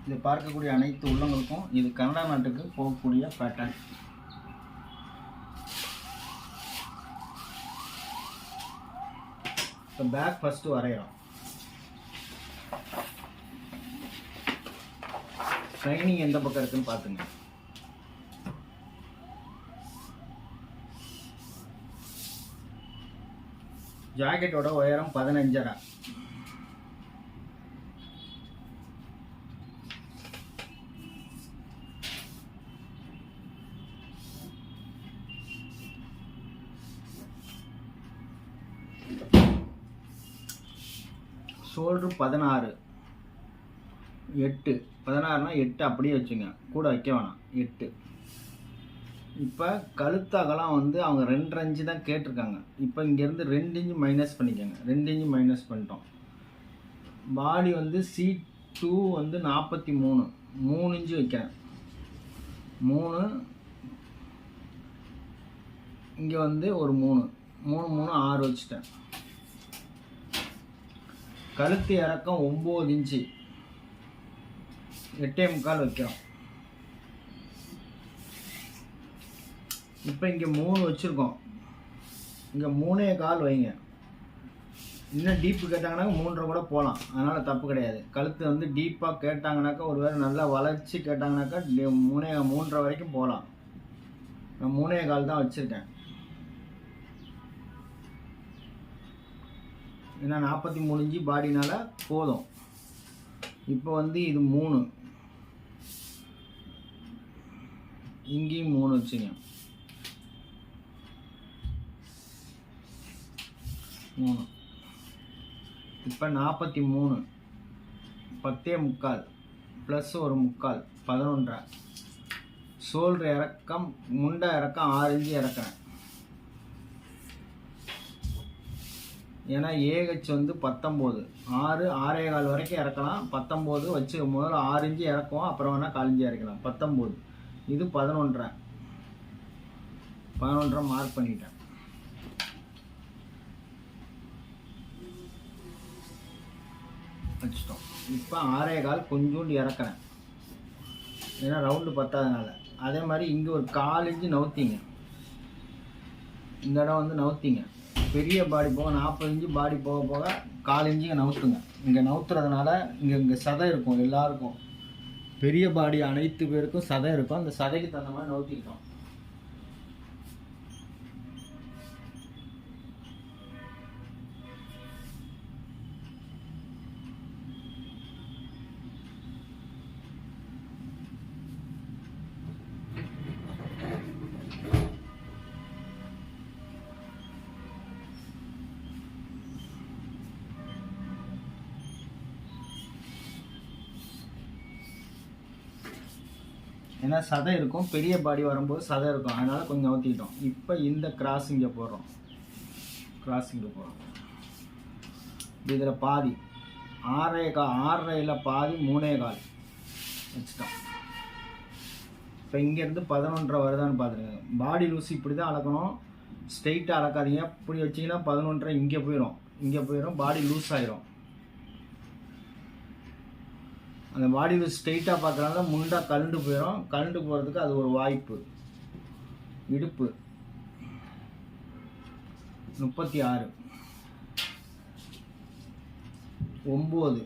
இது பார்க்கக்கூடிய அனைத்து உள்ளங்களுக்கும் இது கனடா நாட்டுக்கு போகக்கூடிய பேட்டர்ன். இப்போ பேக் ஃபஸ்ட்டு வரைகிறோம். லைனிங் எந்த பக்கம் இருக்குன்னு பார்த்துங்க. ஜாக்கெட்டோட உயரம் 15.5. ஷோல்டர் 16. 8. 16னா 8 அப்படியே வச்சுங்க, கூட வைக்க வேணாம். 8. இப்போ கழுத்து அகலம் வந்து அவங்க 2 இன்ச்சு தான் கேட்டிருக்காங்க. இப்போ இங்கேருந்து 2 இன்ச்சு மைனஸ் பண்ணிக்கோங்க. 2 இன்ச்சு மைனஸ் பண்ணிட்டோம். பாடி வந்து C2 வந்து 43. 3 இன்ச்சு வைக்கிறேன். 3 இங்கே வந்து ஒரு 3 3 3 6 வச்சுட்டேன். கழுத்து இறக்கம் 9 இன்ச்சு, 8.25 வைக்கிறோம். இப்போ இங்கே 3 வச்சுருக்கோம், இங்கே 3.25 வைங்க. இன்னும் டீப்பு கேட்டாங்கனாக்கா 3.5 கூட போகலாம், அதனால் தப்பு கிடையாது. கழுத்து வந்து டீப்பாக கேட்டாங்கனாக்கா, ஒரு வேளை நல்லா வளைச்சி கேட்டாங்கனாக்கா 3.5 வரைக்கும் போகலாம். நான் 3.25 தான் வச்சுருக்கேன். ஏன்னா 43 இன்ச்சு பாடினால போதும். இப்போ வந்து இது 3, இங்கேயும் 3 வச்சுங்க. 3. இப்போ 43 10.25 ப்ளஸ் ஒரு 3/4 11.5. ஷோல்டர் இறக்கம், முண்டை இறக்கம் 6 இன்ச்சு இறக்குறேன். ஏன்னா ஏஹெச் வந்து 19, 6 6.25 வரைக்கும் இறக்கலாம். 19 வச்சு முதல்ல 6 இன்ச்சு இறக்குவோம், அப்புறம் வேணால் 4 இன்ச்சு இறக்கலாம். 19. இது 11.5. 11.5 மார்க் பண்ணிட்டேன். வச்சுட்டோம். இப்போ 6.25 கொஞ்சோண்டு இறக்குறேன், ஏன்னா ரவுண்டு பத்தாதனால. அதே மாதிரி இங்கே ஒரு 4 இன்ச்சு நவுத்திங்க. இந்த இடம் வந்து நவுத்திங்க. பெரிய பாடி போக 40 இன்ச்சு பாடி போக போக 4 இன்ச்சுங்க நவுத்துங்க. இங்கே நவுத்துறதுனால இங்கே சதை இருக்கும். எல்லாருக்கும் பெரிய பாடி அனைத்து பேருக்கும் சதை இருக்கும். அந்த சதைக்கு தகுந்த மாதிரி நவுத்திக்கிட்டோம். ஏன்னா சதை இருக்கும், பெரிய பாடி வரும்போது சதை இருக்கும், அதனால் கொஞ்சம் ஊற்றிக்கிட்டோம். இப்போ இந்த கிராஸிங்கை போடுறோம். கிராஸிங்கை போடுறோம். இதில் பாதி 6.25 பாதி 3.25 வச்சுட்டோம். இப்போ இங்கேருந்து 11.5 வருதான்னு பார்த்துருங்க. பாடி லூஸ் இப்படி தான் அளக்கணும், ஸ்ட்ரெயிட்டாக அளக்காதீங்க. இப்படி வச்சிங்கன்னா 11.5 இங்கே போயிடும், பாடி லூஸ் ஆகிரும். அந்த பாடி லூஸ் ஸ்ட்ரெயிட்டாக பார்க்குறதுனால முண்டா கழுண்டு போயிடும். கழுண்டு போகிறதுக்கு அது ஒரு வாய்ப்பு. இடுப்பு 36. 9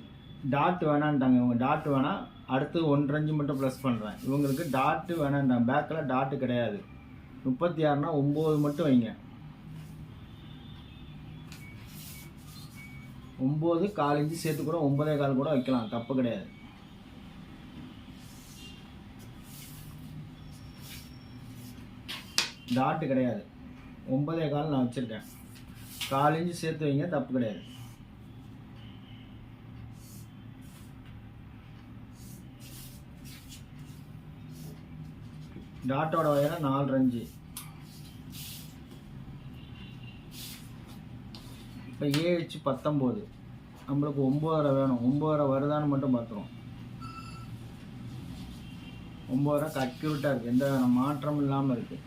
டாட் வேணான்ட்டாங்க இவங்க. டாட் வேணாம், அடுத்து 1.5 இன்ச்சு மட்டும் ப்ளஸ் பண்ணுறேன். இவங்களுக்கு டாட்டு வேணான்ட்டாங்க, பேக்கில் டாட்டு கிடையாது. 36னா 9 மட்டும் வைங்க. 9 4 இன்ச்சு சேர்த்து கூட 9.25 கூட வைக்கலாம், தப்பு கிடையாது. டாட்டு கிடையாது. 9.25 நான் வச்சுருக்கேன். 4 இன்ச்சு சேர்த்து வைங்க, தப்பு கிடையாது. டாட்டோட உயரம் 4.5 இன்ச்சு. இப்போ ஏஹெச் 19, நம்மளுக்கு 9.5 வேணும். 9.5 வருதான்னு மட்டும் பார்த்துருவோம். 9.5 அக்யூரேட்டாக இருக்குது, எந்த மாற்றமும் இல்லாமல் இருக்குது.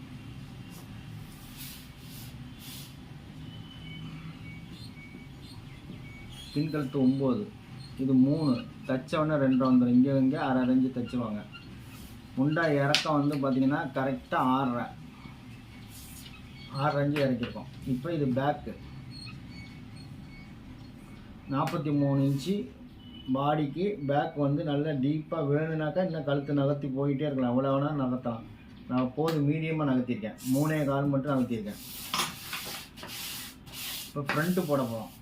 பின்கழுத்து 9, இது 3 தைச்சவொடனே 2 வந்துடும். இங்கே அரை இன்ச்சு தைச்சிருவாங்க. முண்டா இறக்கம் வந்து பார்த்திங்கன்னா கரெக்டாக 6 இன்ச்சு இறக்கிருக்கோம். இப்போ இது பேக்கு 43 இன்ச்சு பாடிக்கு. பேக் வந்து நல்லா டீப்பாக வேணும்னாக்கா இன்னும் கழுத்து நகர்த்தி போயிட்டே இருக்கலாம், எவ்வளோ வேணால் நகர்த்தலாம். நான் போதும் மீடியமாக நகர்த்திருக்கேன், 3.25 மட்டும் நகர்த்திருக்கேன். இப்போ ஃப்ரண்ட்டு போட போகிறோம்.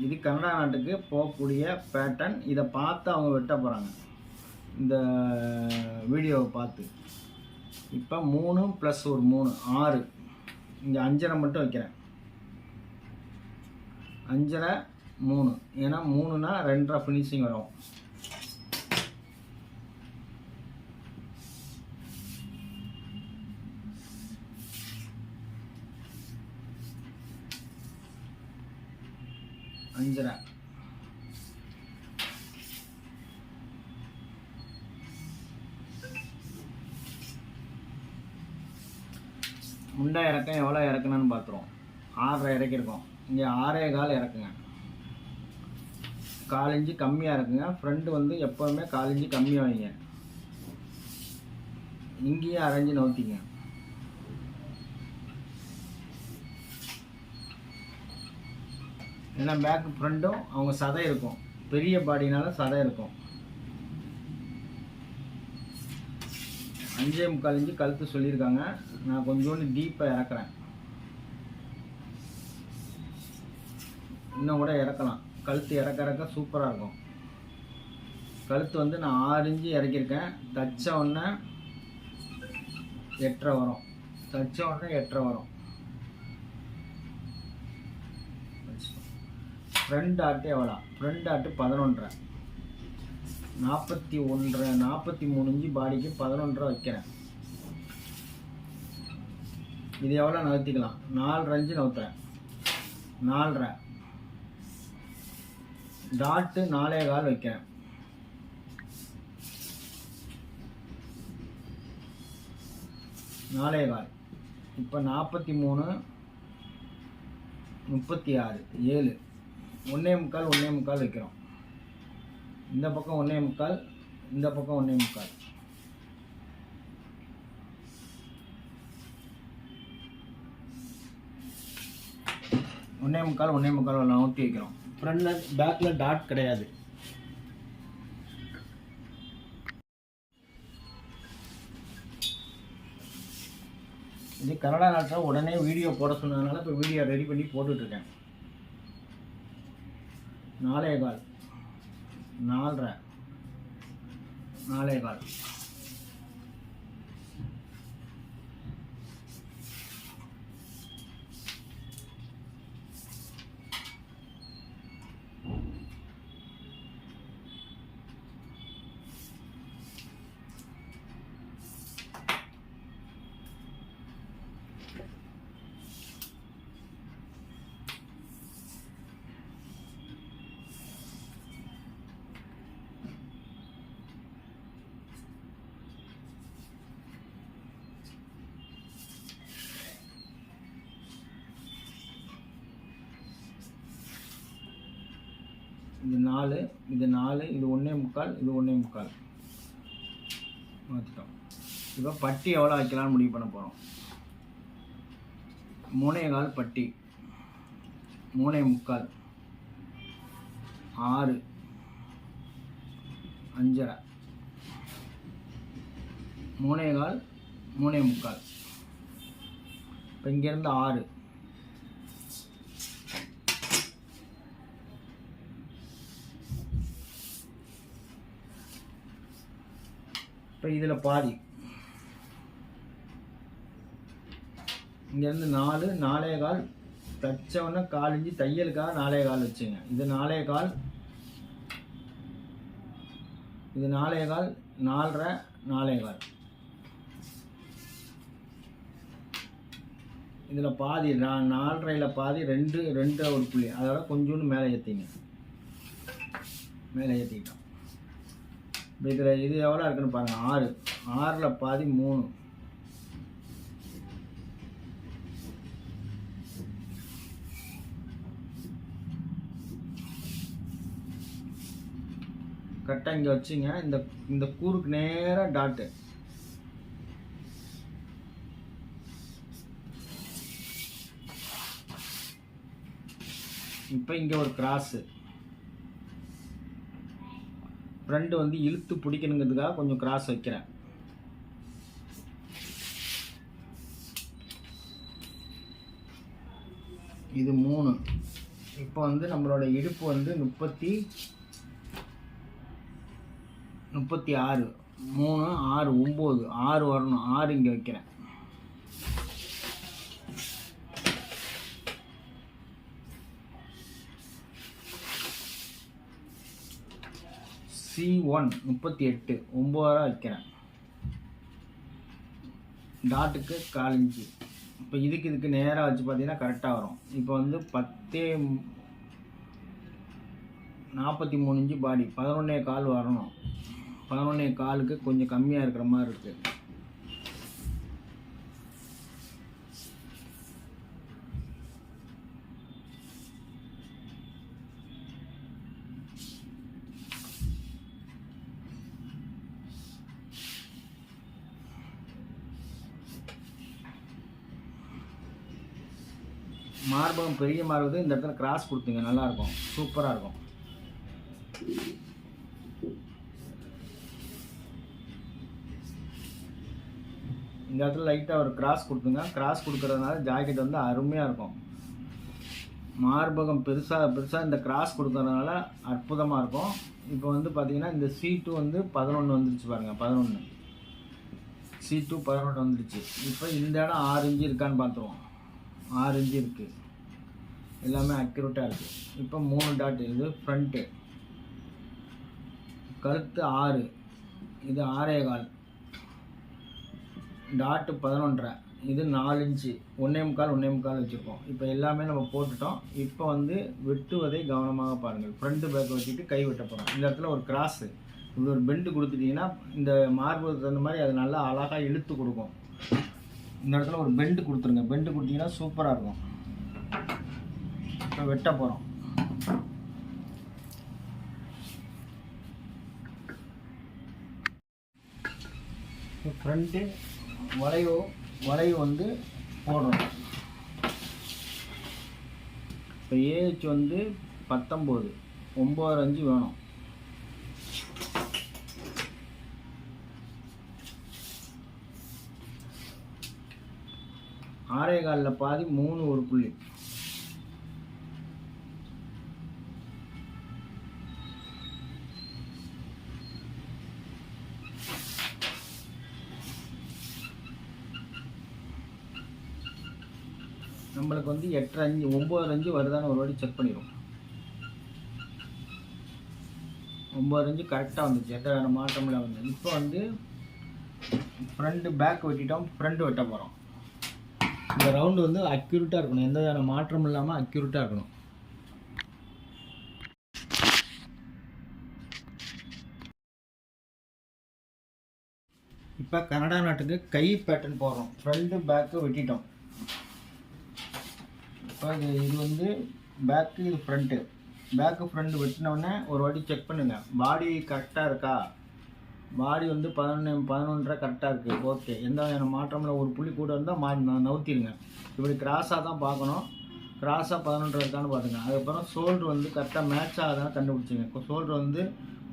இது கனடா நாட்டுக்கு போகக்கூடிய பேட்டர்ன். இதை பார்த்து அவங்க வெட்ட போகிறாங்க இந்த வீடியோவை பார்த்து. இப்போ 3 + ஒரு 3 6. இங்கே 5.5 மட்டும் வைக்கிறேன். 5.5 3, ஏன்னா 3னா 2.5 ஃபினிஷிங் வரும். அஞ்சரை முண்டா இறக்கம் எவ்வளோ இறக்கணும்னு பார்த்துருவோம். 6.5 இறக்கிருக்கோம். இங்கே 6.25 இறக்குங்க. 1/4 இன்ச்சு கம்மியாக இருக்குங்க. ஃப்ரண்ட் வந்து எப்போவுமே 1/4 இன்ச்சு கம்மியாக வைங்க. இங்கேயும் அரை இன்ச்சு நவுத்திங்க. ஏன்னா பேக்கு ஃப்ரண்ட்டும் அவங்க சதை இருக்கும், பெரிய பாடினால சதை இருக்கும். 5.25 இன்ச்சு கழுத்து சொல்லியிருக்காங்க. நான் கொஞ்சோண்டு டீப்பாக இறக்குறேன். இன்னும் கூட இறக்கலாம். கழுத்து இறக்க சூப்பராக இருக்கும். கழுத்து வந்து நான் 6 இன்ச்சு இறக்கியிருக்கேன். தைச்ச உடனே 8.5 வரும். தைச்ச உடனே 8.5 வரும். ஃப்ரண்ட் ஆட்டு எவ்வளோ? ஃப்ரண்ட் ஆட்டு 11.5. 43 இன்ச்சு பாடிக்கு 11.5 வைக்கிறேன். இது எவ்வளோ நகர்த்திக்கலாம்? 4.5 இன்ச்சு நகர்த்துறேன். 4.5 டாட்டு 4.25 வைக்கிறேன். இப்போ 43 36 7 1.25 வைக்கிறோம். இந்த பக்கம் 1.25, இந்த பக்கம் 1.25. நவுத்தி வைக்கிறோம். ஃப்ரண்ட்ல பேக்கில் டாட் கிடையாது. இது கனடா நாட்டில் உடனே வீடியோ போட சொன்னதுனால இப்போ வீடியோ ரெடி பண்ணி போட்டுட்ருக்கேன். 4.25 4.25. இது 4, இது 4, இது 1.25, இது 1.25 மாற்றிட்டோம். இப்போ பட்டி எவ்வளோ வைக்கலாம்னு முடிவு பண்ண போகிறோம். 3.25 பட்டி, 3.25, 6, 5.5, 3.25, 3.25. இப்போ இங்கேருந்து 6. இப்போ இதில் பாதி, இங்கேருந்து 4, 4.25 தைச்சவொன்னே 1/4 இன்ச்சு தையலுக்காக 4.25 வச்சுங்க. இது 4.25, இது 4.25, 4.5, 4.25. இதில் பாதி 4.5 பாதி 2 ஒரு புள்ளி, அதோட கொஞ்சோண்டு மேலே ஏற்றிங்க. மேலே ஏற்றிக்கிட்டோம். இப்போ இதில் இது எவ்வளோ இருக்குன்னு பாருங்கள். 6, 6ல் பாதி 3. கரெக்டாக இங்கே வச்சுங்க. இந்த கூருக்கு நேராக டாட்டு. இப்போ இங்கே ஒரு கிராஸு. ஃப்ரெண்டு வந்து இழுத்து பிடிக்கணுங்கிறதுக்காக கொஞ்சம் கிராஸ் வைக்கிறேன். இது 3. இப்போ வந்து நம்மளோட இடுப்பு வந்து 36, 3, 6, 9, 6 வரணும். 6 இங்கே வைக்கிறேன். C1 38, 9 வைக்கிறேன். டாட்டுக்கு 4 இன்ச்சு. இப்போ இதுக்கு நேராக வச்சு பார்த்தீங்கன்னா கரெக்டாக வரும். இப்போ வந்து 10:43 இன்ச்சு பாடி, 11.25 வரணும். 11.25க்கு கொஞ்சம் கம்மியாக இருக்கிற மாதிரி இருக்குது. மார்பகம் பெரிய மார்பகம் இந்த இடத்துல கிராஸ் கொடுத்துங்க, நல்லாயிருக்கும், சூப்பராக இருக்கும். இந்த இடத்துல லைட்டாக ஒரு கிராஸ் கொடுத்துங்க. கிராஸ் கொடுக்கறதுனால ஜாக்கெட் வந்து அருமையாக இருக்கும். மார்பகம் பெருசாக இந்த கிராஸ் கொடுக்கறதுனால அற்புதமாக இருக்கும். இப்போ வந்து பார்த்தீங்கன்னா இந்த C2 வந்து 11 வந்துருச்சு பாருங்கள். 11 C2 11 வந்துருச்சு. இப்போ இந்த இடம் 6 இன்ச்சு இருக்கான்னு பார்த்துருவோம். 6 இன்ச்சு இருக்குது, எல்லாமே அக்யூரேட்டாக இருக்குது. இப்போ 3 டாட். இது ஃப்ரண்ட்டு, கழுத்து 6, இது 6.25, டாட்டு 11.5, இது 4 இன்ச்சு, 1.25 வச்சுருக்கோம். இப்போ எல்லாமே நம்ம போட்டுட்டோம். இப்போ வந்து வெட்டுவதை கவனமாக பாருங்கள். ஃப்ரண்ட்டு பேக் வச்சுட்டு கை வெட்ட போகிறோம். இந்த இடத்துல ஒரு கிராஸு, இப்படி ஒரு பெண்டு கொடுத்துட்டிங்கன்னா இந்த மார்புக்கு தகுந்த மாதிரி அது நல்லா அழகாக இழுத்து கொடுக்கும். இந்த இடத்துல ஒரு பெண்டு கொடுத்துருங்க. பெண்டு கொடுத்தீங்கன்னா சூப்பராக இருக்கும். இப்போ வெட்ட போகிறோம். ஃப்ரண்ட்டு வளைவு வந்து போடுறோம். இப்போ ஏஹெச் வந்து 19, 9.5 வேணும். ஆறே காலில் பாதி 3 ஒரு புள்ளி. நம்மளுக்கு வந்து 8.5 9.5 வருதான்னு ஒரு வாட்டி செக் பண்ணிடுவோம். 9.5 கரெக்டாக வந்துச்சு, எந்த வேறு மாற்றமில்ல வந்து. இப்போ வந்து ஃப்ரண்ட் பேக் வெட்டிட்டோம். ஃப்ரண்ட் வெட்ட போகிறோம். இந்த ரவுண்டு வந்து அக்யூரேட்டாக இருக்கணும், எந்த வேறு மாற்றமும் இல்லாமல் அக்யூரேட்டாக இருக்கணும். இப்போ கனடா நாட்டுக்கு கை பேட்டர்ன் போடுறோம். ஃப்ரண்ட்டு பேக்கு வெட்டிட்டோம். இப்போ இது வந்து பேக்கு, இது ஃப்ரண்ட்டு. பேக்கு ஃப்ரண்ட்டு வெட்டினோடனே ஒரு வாட்டி செக் பண்ணுங்கள், பாடி கரெக்டாக இருக்கா. பாடி வந்து 11.5 கரெக்டாக இருக்குது, ஓகே. எந்த வகையான மாற்றமில் ஒரு புள்ளி கூட இருந்தால் நவுத்திடுங்க. இப்படி கிராஸாக தான் பார்க்கணும். கிராஸாக 11 இருக்கான்னு பார்த்துங்க. அதுக்கப்புறம் ஷோல்ட்ரு வந்து கரெக்டாக மேட்ச் ஆகுதான்னு கண்டுபிடிச்சிங்க. இப்போ ஷோல்ட்ரு வந்து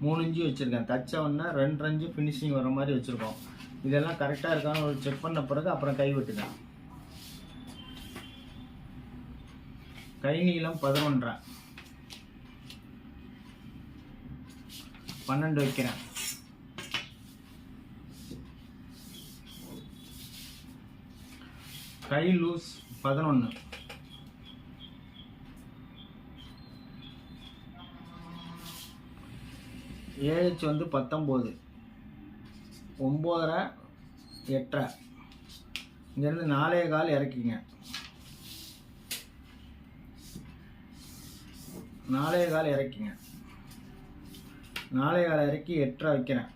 3 இன்ச்சு வச்சுருக்கேன். தச்சவொன்னே 2 இன்ச்சு ஃபினிஷிங் வர மாதிரி வச்சுருக்கோம். இதெல்லாம் கரெக்டாக இருக்கான்னு ஒரு செக் பண்ண பிறகு அப்புறம் கை வெட்டுங்க. கை நீளம் 11.5, 12 வைக்கிறேன். கை லூஸ் 11, ஏஹெச் வந்து 19, 9.5, 8.5. இங்கேருந்து 4.25 இறக்கிங்க. 4.25 இறக்கிங்க. 4.25 இறக்கி 8.5 வைக்கிறேன்.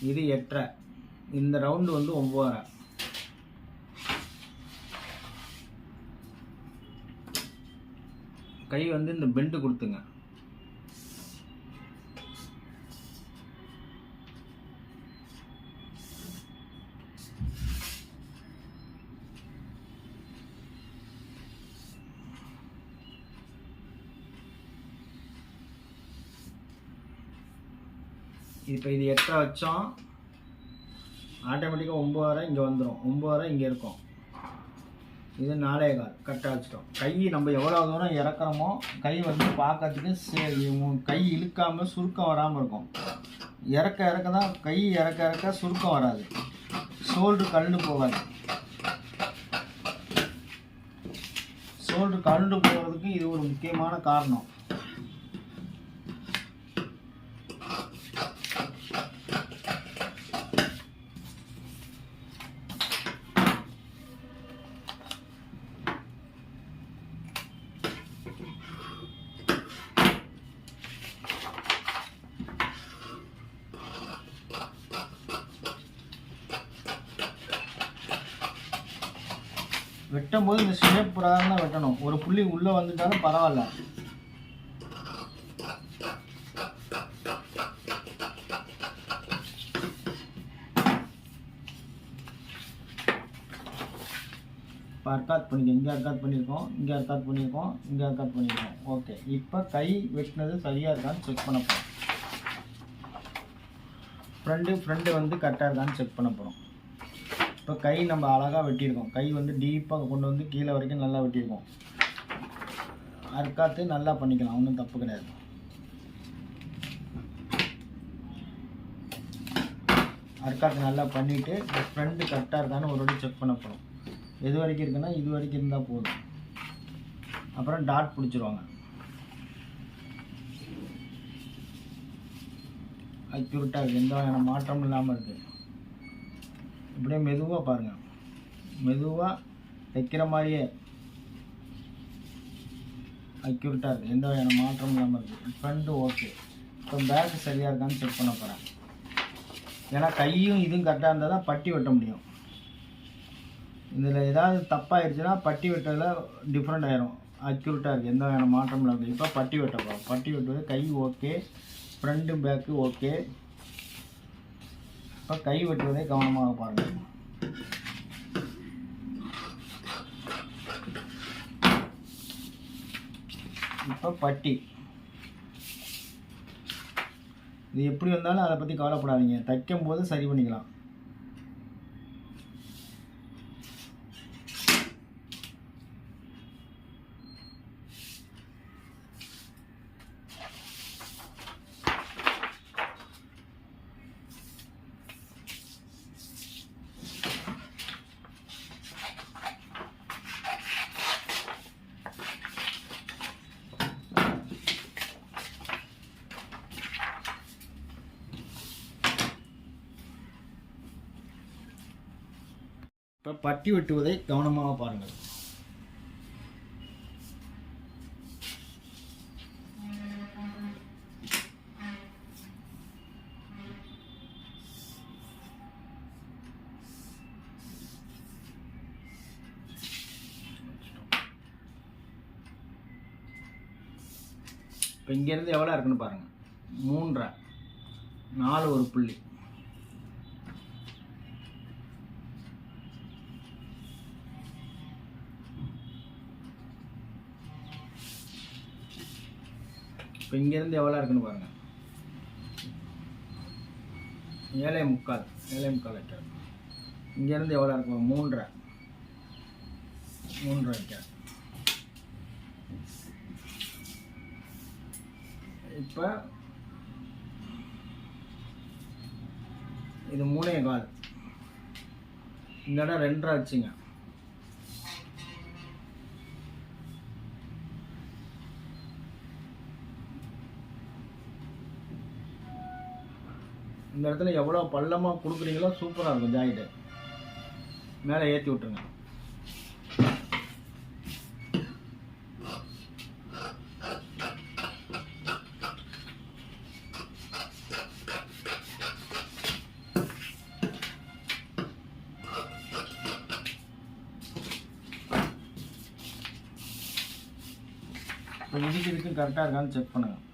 இது 8.5. இந்த ரவுண்டு வந்து 9.5. கை வந்து இந்த பெண்டு கொடுத்துங்க. இப்போ இது 8 வச்சோம், ஆட்டோமேட்டிக்காக 9 இங்கே வந்துடும், 9 இங்கே இருக்கும். இது 4.25 கரெக்டாக வச்சுட்டோம். கை நம்ம எவ்வளோ தூரம் இறக்குறோமோ கை வந்து பார்க்கறதுக்கு கை இழுக்காமல் சுருக்கம் வராமல் இருக்கும். இறக்க தான் கை இறக்க சுருக்கம் வராது, ஷோல்டர் கழுண்டு போகாது. ஷோல்டர் கழுண்டு போகிறதுக்கு இது ஒரு முக்கியமான காரணம். வெட்டும் போது இந்த ஷேப் பிரகாரம் தான் வெட்டணும். ஒரு புள்ளி உள்ளே வந்துட்டாலும் பரவாயில்ல. இப்போ அர்க்காத் பண்ணிக்கோங்க. இங்கே அர்க்காத் பண்ணியிருக்கோம், இங்கே அர்க்காத் பண்ணியிருக்கோம், இங்கே அர்க்காத் பண்ணியிருக்கோம். ஓகே, இப்போ கை வெட்டினது சரியாக இருக்கான்னு செக் பண்ண போகிறோம். ஃப்ரண்ட்டு வந்து கரெக்டாக இருக்கான்னு செக் பண்ண போகிறோம். இப்போ கை நம்ம அழகாக வெட்டியிருக்கோம். கை வந்து டீப்பாக கொண்டு வந்து கீழே வரைக்கும் நல்லா வெட்டியிருக்கோம். அர்க்காத்து நல்லா பண்ணிக்கலாம், ஒன்றும் தப்பு கிடையாது. அர்க்காத்து நல்லா பண்ணிவிட்டு இப்போ ஃப்ரண்ட்டு கரெக்டாக இருக்கான்னு ஒரு வாட்டி செக் பண்ண போகிறோம். எது வரைக்கும் இருக்குன்னா இது வரைக்கும் இருந்தால் போதும். அப்புறம் டாட் பிடிச்சிருவாங்க. அக்யூரேட்டாக இருக்குது, எந்த வகையான மாற்றமும் இல்லாமல் இருக்குது. இப்படியே மெதுவாக பாருங்கள், மெதுவாக தைக்கிற மாதிரியே அக்யூரேட்டாக இருக்குது, எந்த வகையான மாற்றமும் இல்லாமல் இருக்குது. Front okay. இப்போ பேக்கு சரியாக இருக்கான்னு செக் பண்ண போகிறேன். ஏன்னா கையும் இதுவும் கரெக்டாக இருந்தால் தான் பட்டி வெட்ட முடியும். இதில் ஏதாவது தப்பாகிடுச்சுன்னா பட்டி வெட்டதில் டிஃப்ரெண்ட் ஆகிரும். அக்யூரேட்டாக இருக்குது, எந்த வகையான மாற்றமும் இல்லாமல். இப்போ பட்டி வெட்ட போகிறோம். பட்டி வெட்டுவது கை ஓகே, ஃப்ரண்ட்டு பேக்கு ஓகே. இப்போ கை வெட்டுவதை கவனமாக பாருங்கள். இப்போ பட்டி இது எப்படி வந்தாலும் அதை பற்றி கவலைப்படாதீங்க, தைக்கும் போது சரி பண்ணிக்கலாம். இப்போ பட்டி வெட்டுவதை கவனமாக பாருங்கள். இப்போ இங்கேருந்து எவ்வளோ இருக்குன்னு பாருங்கள். 3.5, 4 ஒரு புள்ளி. இப்போ இங்கேருந்து எவ்வளோ இருக்குன்னு பாருங்கள். 7.25 வைக்க. இங்கேருந்து எவ்வளோ இருக்கும்? 3.5 வைக்க. இப்போ இது 3.25, இந்த இடம் 2.5 வச்சுங்க. இந்த இடத்துல எவ்வளோ பள்ளமாக கொடுக்குறீங்களோ சூப்பராக இருக்கும். ஜாயிண்ட்டு மேலே ஏற்றி விட்டுருங்க. இப்போ இதுக்கு கரெக்டாக இருக்கான்னு செக் பண்ணுங்கள்.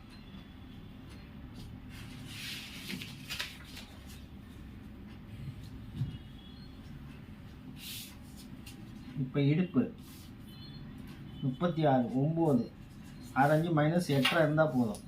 இப்போ இடுப்பு 36, 9, 6.5 - 8.5 இருந்தால் போதும்.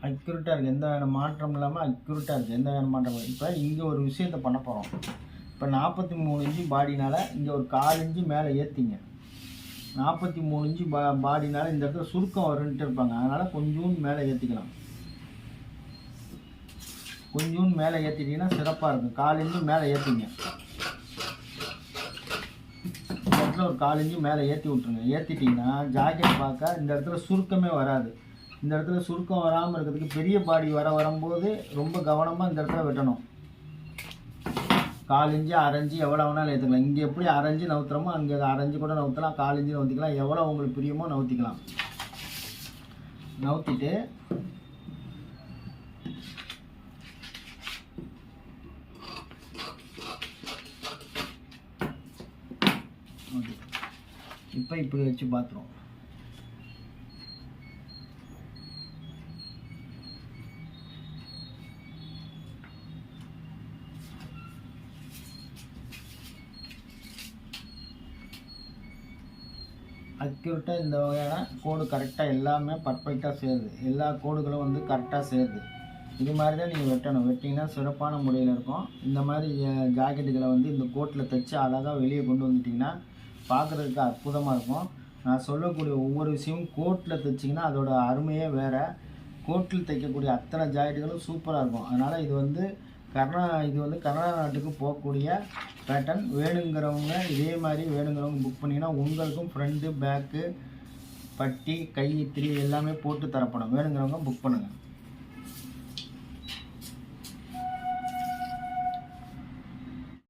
அக்யூரேட்டாக இருக்குது, எந்த வேறு மாற்றம் இல்லாமல் அக்யூரேட்டாக இருக்குது, எந்த வேறு மாற்றம் இல்லை. இப்போ இங்கே ஒரு விஷயத்தை பண்ண போகிறோம். இப்போ 43 இன்ச்சு பாடினால் இங்கே ஒரு 1/4 இன்ச்சு மேலே ஏற்றிங்க. 43 இன்ச்சு பாடினால் இந்த இடத்துல சுருக்கம் வருன்ட்டு இருப்பாங்க, அதனால் கொஞ்சோண்டு மேலே ஏற்றிக்கலாம். கொஞ்சோண்டு மேலே ஏற்றிட்டிங்கன்னா சிறப்பாக இருக்கும். 1/4 இன்ச்சு மேலே ஏற்றிங்க. இந்த இடத்துல ஒரு 1/4 இன்ச்சு மேலே ஏற்றி விட்ருங்க. ஏற்றிட்டிங்கன்னா ஜாக்கெட் பார்க்க இந்த இடத்துல சுருக்கமே வராது. இந்த இடத்துல சுருக்கம் வராமல் இருக்கிறதுக்கு பெரிய பாடி வரும்போது ரொம்ப கவனமாக இந்த இடத்துல வெட்டணும். 1/4 இன்ச்சு 1/2 இன்ச்சு எவ்வளோ வேணாலும் ஏற்றுக்கலாம். இங்கே எப்படி 1/2 இன்ச்சு நவுத்துறோமோ அங்கே 1/2 இன்ச்சு கூட நவுத்தலாம், 1/4 இன்ச்சு நவுத்திக்கலாம், எவ்வளோ உங்களுக்கு பிரியமோ நவுத்திக்கலாம். நவுத்திட்டு இப்போ இப்படி வச்சு பார்த்துருவோம். அக்யூரேட்டாக இந்த வகையான கோடு கரெக்டாக எல்லாமே பர்ஃபெக்டாக சேருது. எல்லா கோடுகளும் வந்து கரெக்டாக சேருது. இது மாதிரி தான் நீங்கள் வெட்டணும். வெட்டிங்கன்னா சிறப்பான முறையில் இருக்கும். இந்த மாதிரி ஜாக்கெட்டுகளை வந்து இந்த கோட்டில் தைச்சி அழகாக வெளியே கொண்டு வந்துட்டிங்கன்னா பார்க்குறதுக்கு அற்புதமாக இருக்கும். நான் சொல்லக்கூடிய ஒவ்வொரு விஷயமும் கோட்டில் தைச்சிங்கன்னா அதோட அருமையே வேறு. கோட்டில் தைக்கக்கூடிய அத்தனை ஜாக்கெட்டுகளும் சூப்பராக இருக்கும். அதனால் இது வந்து கர்நாடகா நாட்டுக்கு போகக்கூடிய பேட்டர்ன். வேணுங்கிறவங்க இதே மாதிரி வேணுங்கிறவங்க புக் பண்ணிங்கன்னா உங்களுக்கும் ஃப்ரண்ட்டு பேக்கு பட்டி கை 3 எல்லாமே போட்டு தரப்படும். வேணுங்கிறவங்க புக் பண்ணுங்கள்.